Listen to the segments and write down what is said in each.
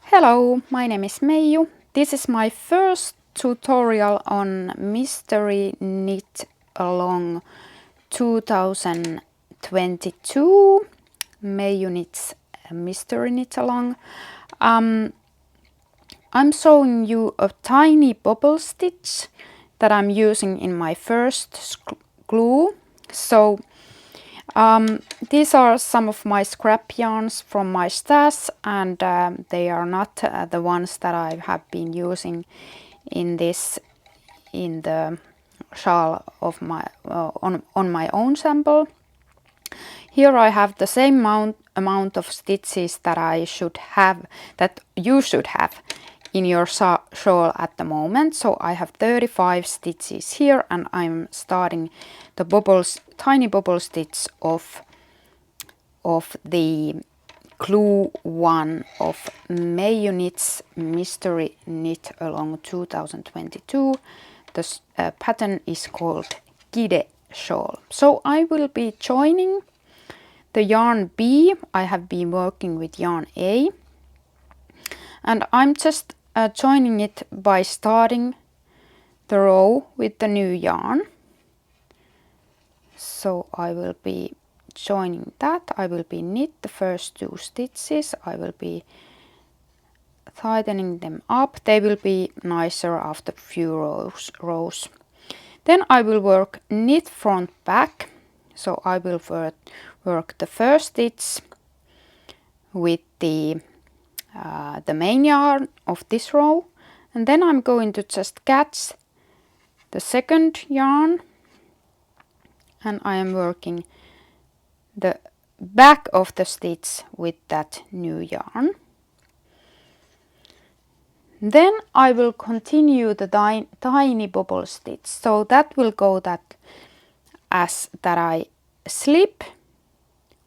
Hello, my name is Meiju. This is my first tutorial on Mystery Knit along 2022. Meiju Knits Mystery Knit along. I'm showing you a tiny bubble stitch that I'm using in my first glue. So these are some of my scrap yarns from my stash, and they are not the ones that I have been using in the shawl of my on my own sample. Here I have the same amount of stitches that you should have in your shawl at the moment. So I have 35 stitches here, and I'm starting the tiny bubble stitch of the glue one of Meiju Knits Mystery Knit along 2022. The pattern is called Kide shawl. So I will be joining the yarn B. I have been working with yarn A, and I'm just joining it by starting the row with the new yarn. So I will be joining that. I will be knit the first two stitches. I will be tightening them up. They will be nicer after few rows. Then I will work knit front back. So I will work the first stitch with the main yarn of this row, and then I'm going to just catch the second yarn, and I am working the back of the stitch with that new yarn. Then I will continue the tiny bubble stitch. So that will go that I slip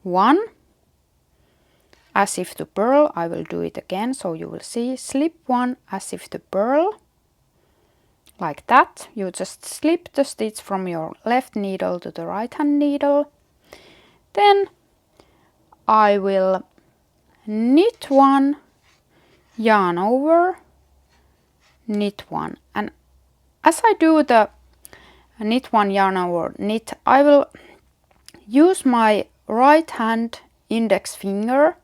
one as if to purl. I will do it again, so you will see slip one as if to purl, like that. You just slip the stitch from your left needle to the right hand needle. Then I will knit one, yarn over, knit one, and as I do the knit one, yarn over, knit, I will use my right hand index finger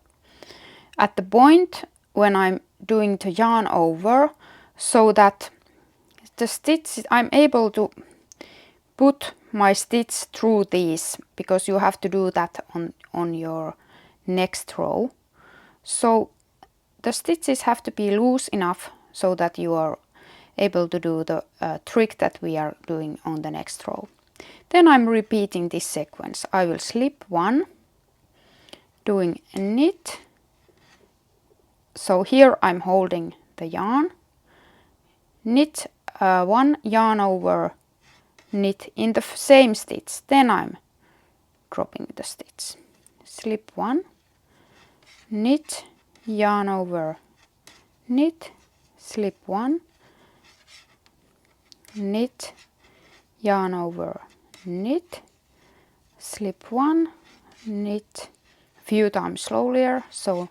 at the point when I'm doing the yarn over, so that the stitch, I'm able to put my stitch through these, because you have to do that on your next row. So the stitches have to be loose enough so that you are able to do the trick that we are doing on the next row. Then I'm repeating this sequence. I will slip one, doing a knit. So here I'm holding the yarn, knit one, yarn over, knit in the same stitch. Then I'm dropping the stitch. Slip one, knit, yarn over, knit, slip one, knit, yarn over, knit, slip one, knit, few times slowlier. So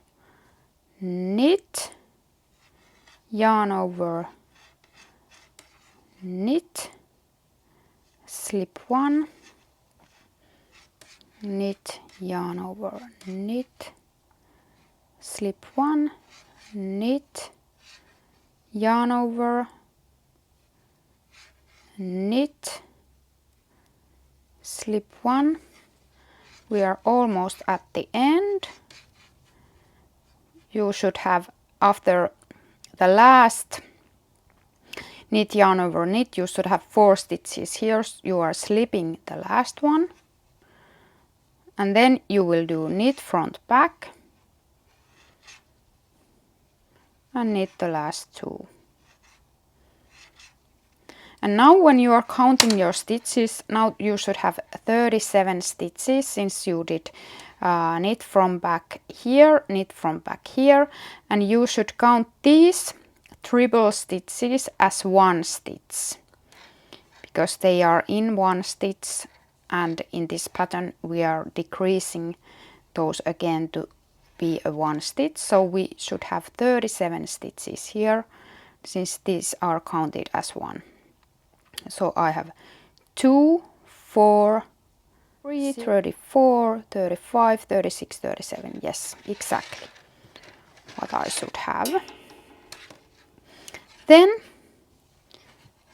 knit, yarn over, knit, slip one, knit, yarn over, knit, slip one, knit, yarn over, knit, slip one. We are almost at the end. You should have, after the last knit, yarn over, knit, you should have 4 stitches. Here you are slipping the last one, and then you will do knit front back and knit the last 2. And now when you are counting your stitches, now you should have 37 stitches, since you did knit from back here, knit from back here, and you should count these triple stitches as one stitch, because they are in one stitch, and in this pattern we are decreasing those again to be a 1 stitch, so we should have 37 stitches here, since these are counted as 1. So I have 2, 4, 3, 34, 35, 36, 37. Yes, exactly what I should have. Then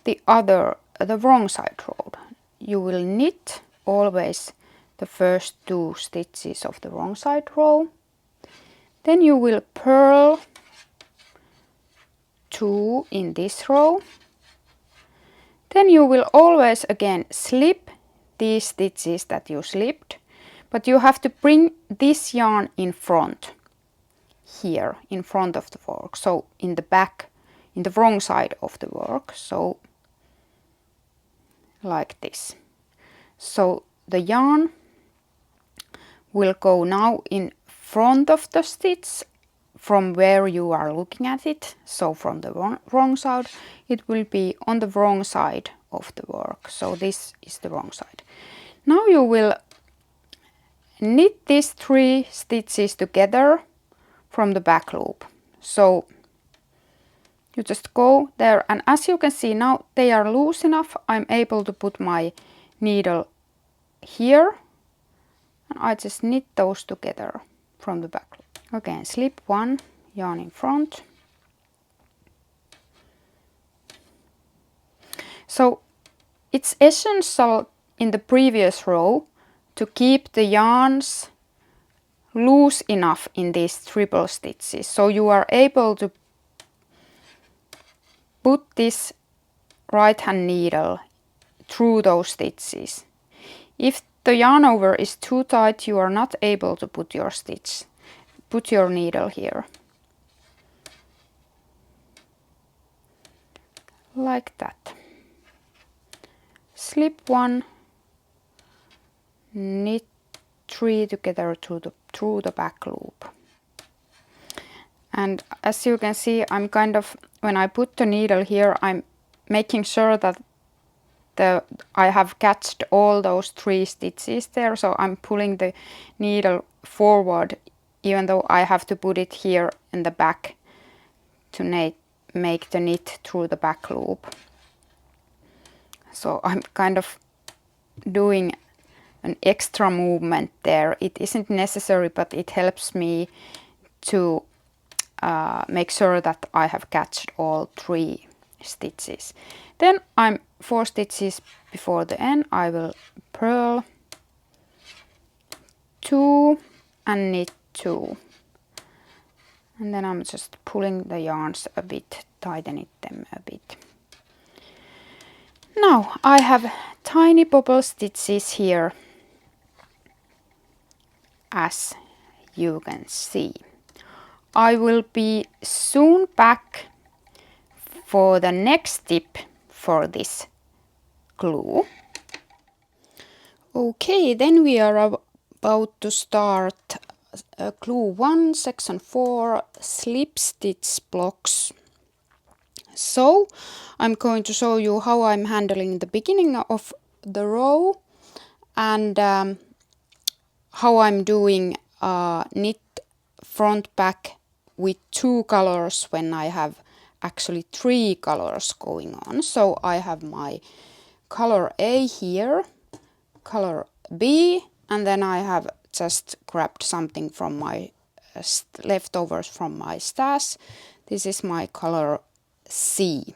the wrong side row. You will knit always the first 2 stitches of the wrong side row. Then you will purl 2 in this row. Then you will always again slip these stitches that you slipped, but you have to bring this yarn in front, here in front of the work, so in the back, in the wrong side of the work, so like this. So the yarn will go now in front of the stitch from where you are looking at it, so from the wrong side, it will be on the wrong side of the work. So this is the wrong side. Now you will knit these 3 stitches together from the back loop. So you just go there, and as you can see now they are loose enough. I'm able to put my needle here, and I just knit those together from the back loop. Again, slip 1 yarn in front. So it's essential in the previous row to keep the yarns loose enough in these triple stitches, so you are able to put this right hand needle through those stitches. If the yarn over is too tight, you are not able to put your needle here. Like that. Slip 1, knit 3 together through the back loop. And as you can see, I'm kind of, when I put the needle here, I'm making sure that I have catched all those 3 stitches there, so I'm pulling the needle forward, even though I have to put it here in the back to make the knit through the back loop. So I'm kind of doing an extra movement there. It isn't necessary, but it helps me to make sure that I have catched all 3 stitches. Then I'm 4 stitches before the end. I will purl 2 and knit 2, and then I'm just pulling the yarns a bit, tightening them a bit. Now I have tiny bobble stitches here, as you can see. I will be soon back for the next tip for this glue. Okay, then we are about to start glue 1, section 4, slip stitch blocks. So I'm going to show you how I'm handling the beginning of the row, and how I'm doing knit front back with 2 colors when I have actually 3 colors going on. So I have my color A here, color B, and then I have just grabbed something from my leftovers from my stash. This is my color C.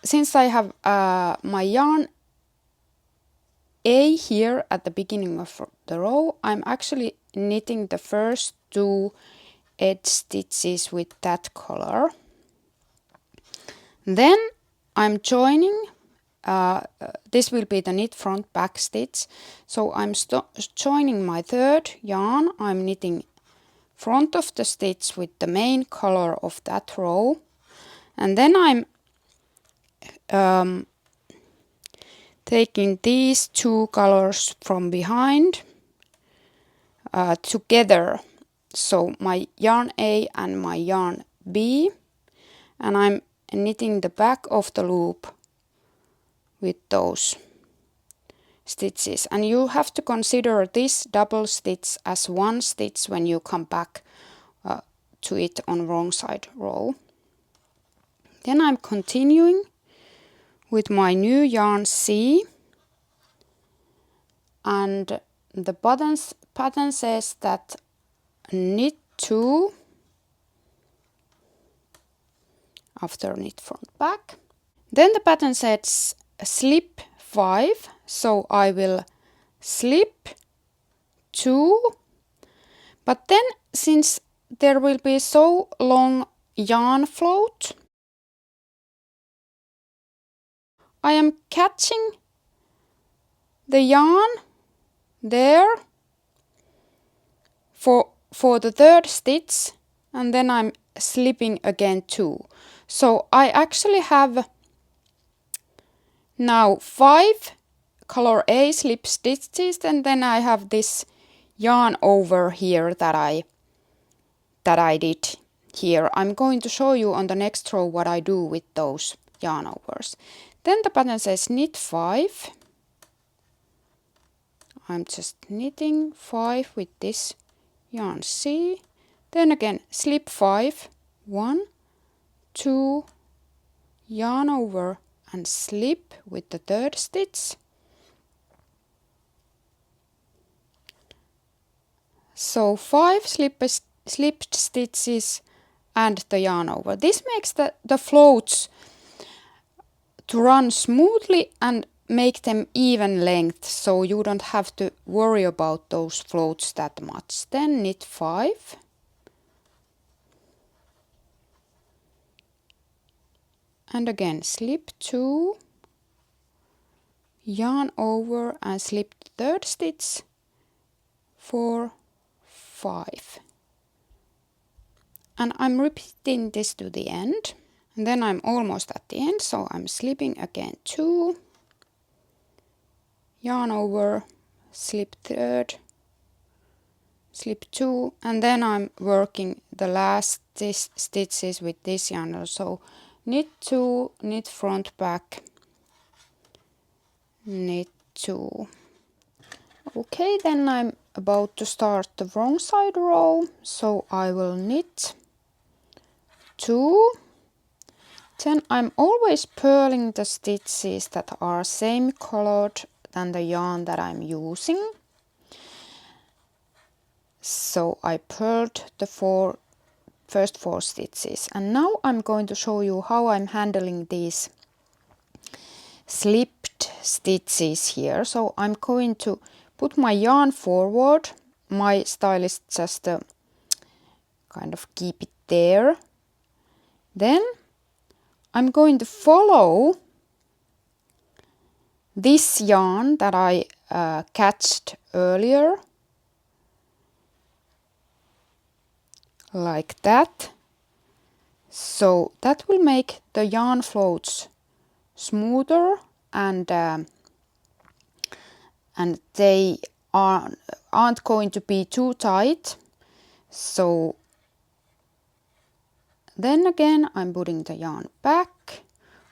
Since I have my yarn A here at the beginning of the row, I'm actually knitting the first 2 edge stitches with that color. Then I'm joining, this will be the knit front back stitch, so I'm joining my 3rd yarn. I'm knitting front of the stitch with the main color of that row, and then I'm taking these 2 colors from behind together, so my yarn A and my yarn B, and I'm knitting the back of the loop with those stitches, and you have to consider this double stitch as one stitch when you come back to it on wrong side row. Then I'm continuing with my new yarn C, and the pattern says that knit 2 after knit front back. Then the pattern says slip 5, so I will slip 2, but then since there will be so long yarn float, I am catching the yarn there for the third stitch, and then I'm slipping again 2. So I actually have now 5 color A slip stitches, and then I have this yarn over here that I did here. I'm going to show you on the next row what I do with those yarn overs. Then the pattern says knit 5. I'm just knitting 5 with this yarn C. Then again slip 5, 1, 2, yarn over and slip with the third stitch. So 5 slipped stitches and the yarn over. This makes the floats to run smoothly and make them even length, so you don't have to worry about those floats that much. Then knit 5. And again slip 2, yarn over and slip the third stitch, 4, 5. And I'm repeating this to the end. And then I'm almost at the end, so I'm slipping again 2, yarn over, slip third, slip 2, and then I'm working the last stitches with this yarn. So knit 2, knit front back, knit 2. Okay, then I'm about to start the wrong side row, so I will knit 2. Then I'm always purling the stitches that are same colored than the yarn that I'm using. So I purled the first 4 stitches, and now I'm going to show you how I'm handling these slipped stitches here. So I'm going to put my yarn forward. My style is just kind of keep it there. Then I'm going to follow this yarn that I catched earlier, like that. So that will make the yarn floats smoother, and they aren't going to be too tight. So then again I'm putting the yarn back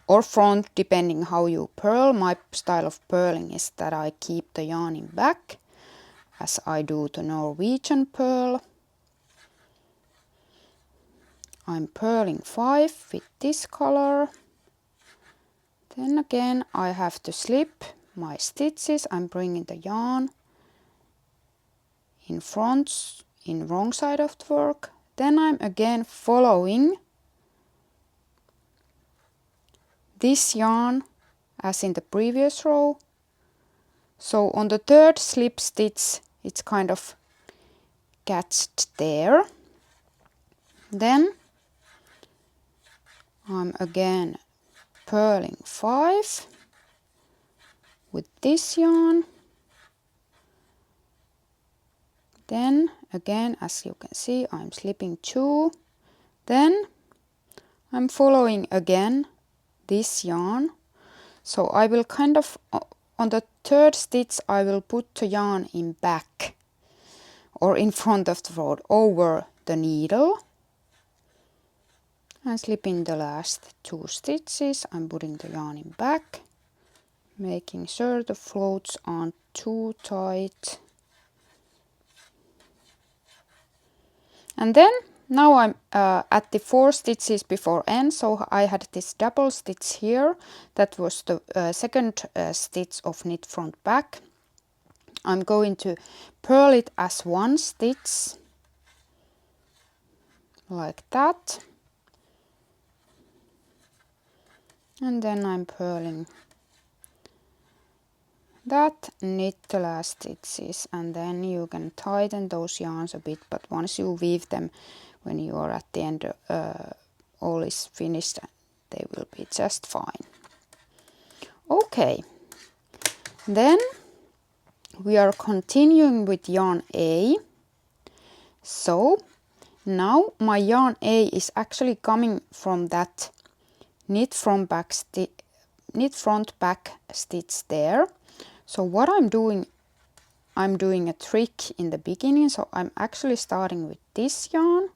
or front, depending how you purl. My style of purling is that I keep the yarn in back, as I do the Norwegian purl. I'm purling 5 with this color. Then again I have to slip my stitches. I'm bringing the yarn in front, in wrong side of the work. Then I'm again following this yarn as in the previous row. So on the third slip stitch it's kind of catched there. Then I'm again purling 5 with this yarn. Then again, as you can see, I'm slipping 2. Then I'm following again this yarn. So I will kind of, on the third stitch, I will put the yarn in back or in front of the rod over the needle. And slipping the last 2 stitches, I'm putting the yarn in back. making sure the floats aren't too tight. And then now I'm at the 4 stitches before end, so I had this double stitch here. That was the second stitch of knit front back. I'm going to purl it as 1 stitch, like that. And then I'm purling that, knit the last stitches, and then you can tighten those yarns a bit, but once you weave them, when you are at the end, all is finished, they will be just fine. Okay, then we are continuing with yarn A. So now my yarn A is actually coming from that knit front back stitch there. So what I'm doing a trick in the beginning. So I'm actually starting with this yarn.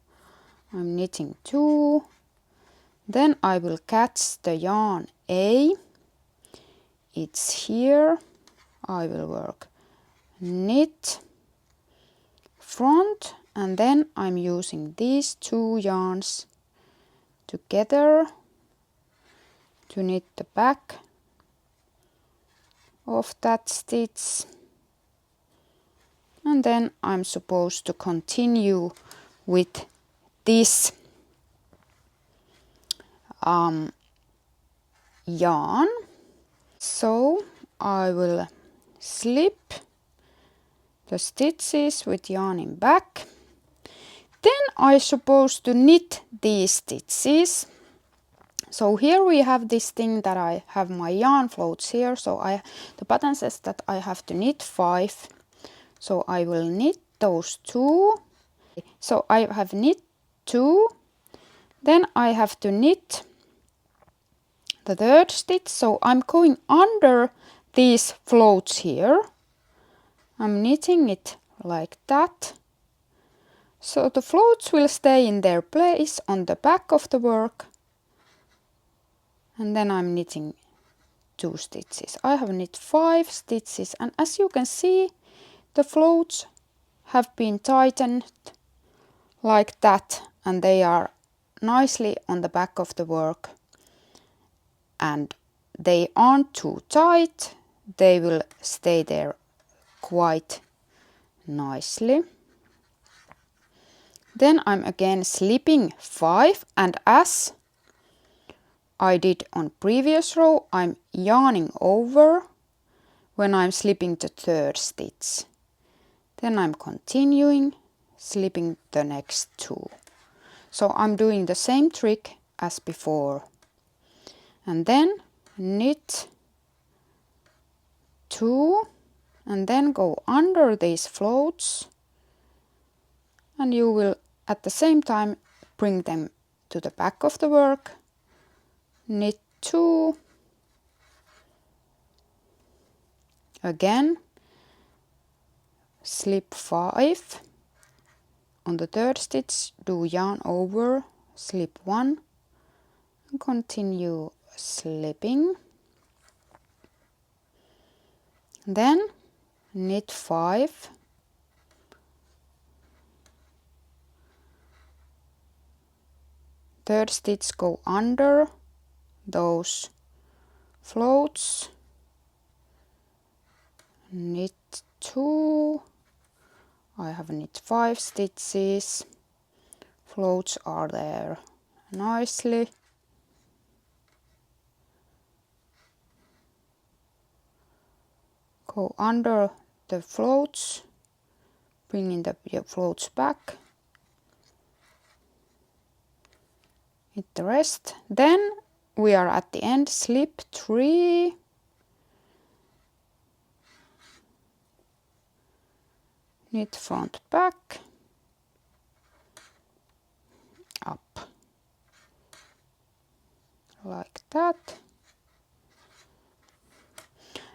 I'm knitting 2. Then I will catch the yarn A. It's here. I will work knit front, and then I'm using these 2 yarns together to knit the back of that stitch, and then I'm supposed to continue with this yarn. So I will slip the stitches with yarn in back. Then I'm supposed to knit these stitches. So here we have this thing that I have my yarn floats here. So the pattern says that I have to knit 5. So I will knit those 2. So I have knit 2. Then I have to knit the 3rd stitch. So I'm going under these floats here. I'm knitting it like that. So the floats will stay in their place on the back of the work. And then I'm knitting 2 stitches. I have knit 5 stitches, and as you can see, the floats have been tightened like that, and they are nicely on the back of the work. And they aren't too tight. They will stay there quite nicely. Then I'm again slipping 5, and as I did on previous row, I'm yarning over when I'm slipping the 3rd stitch. Then I'm continuing slipping the next 2. So I'm doing the same trick as before. And then knit 2 and then go under these floats, and you will at the same time bring them to the back of the work. Knit 2, again slip 5, on the 3rd stitch do yarn over, slip 1, and continue slipping. Then knit 5, third stitch go under those floats, knit 2, I have knit 5 stitches, floats are there nicely. Go under the floats, bringing the floats back, hit the rest. Then we are at the end, slip 3, knit front back, up, like that.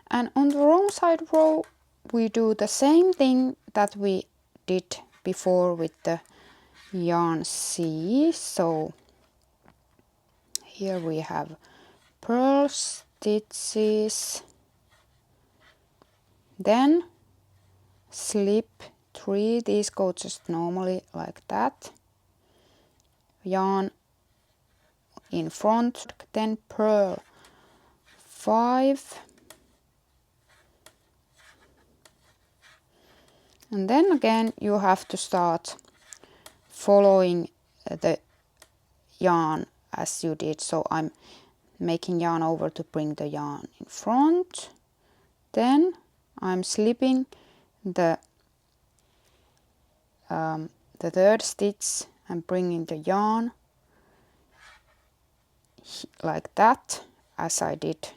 And on the wrong side row we do the same thing that we did before with the yarn C. So here we have purl stitches, Then slip 3, these go just normally like that, yarn in front, then purl 5, and then again you have to start following the yarn as you did. So I'm making yarn over to bring the yarn in front, then I'm slipping the third stitch and bringing the yarn like that as I did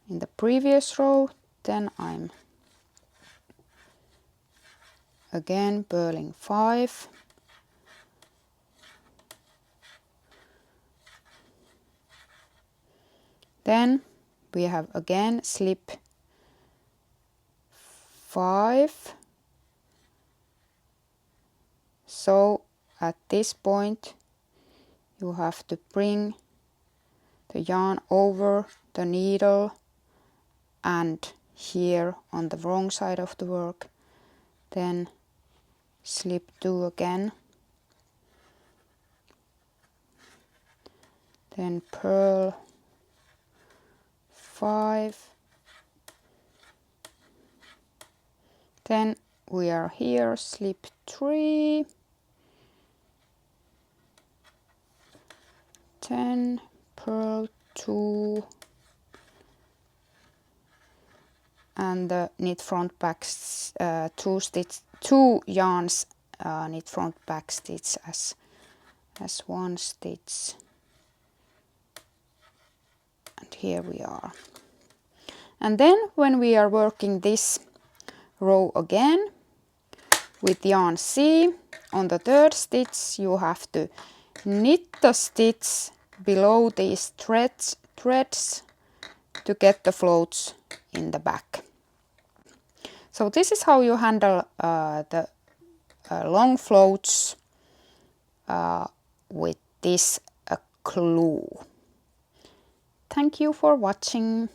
in the previous row. Then I'm again purling 5, then we have again slip 5. So at this point you have to bring the yarn over the needle and here on the wrong side of the work, then slip 2 again, then purl 5, then we are here, slip 3, 10, purl 2, and the knit front back 2 yarns knit front back stitch as one stitch, and here we are. And then when we are working this row again with yarn C, on the third stitch you have to knit the stitch below these threads to get the floats in the back. So this is how you handle the long floats with this glue. Thank you for watching.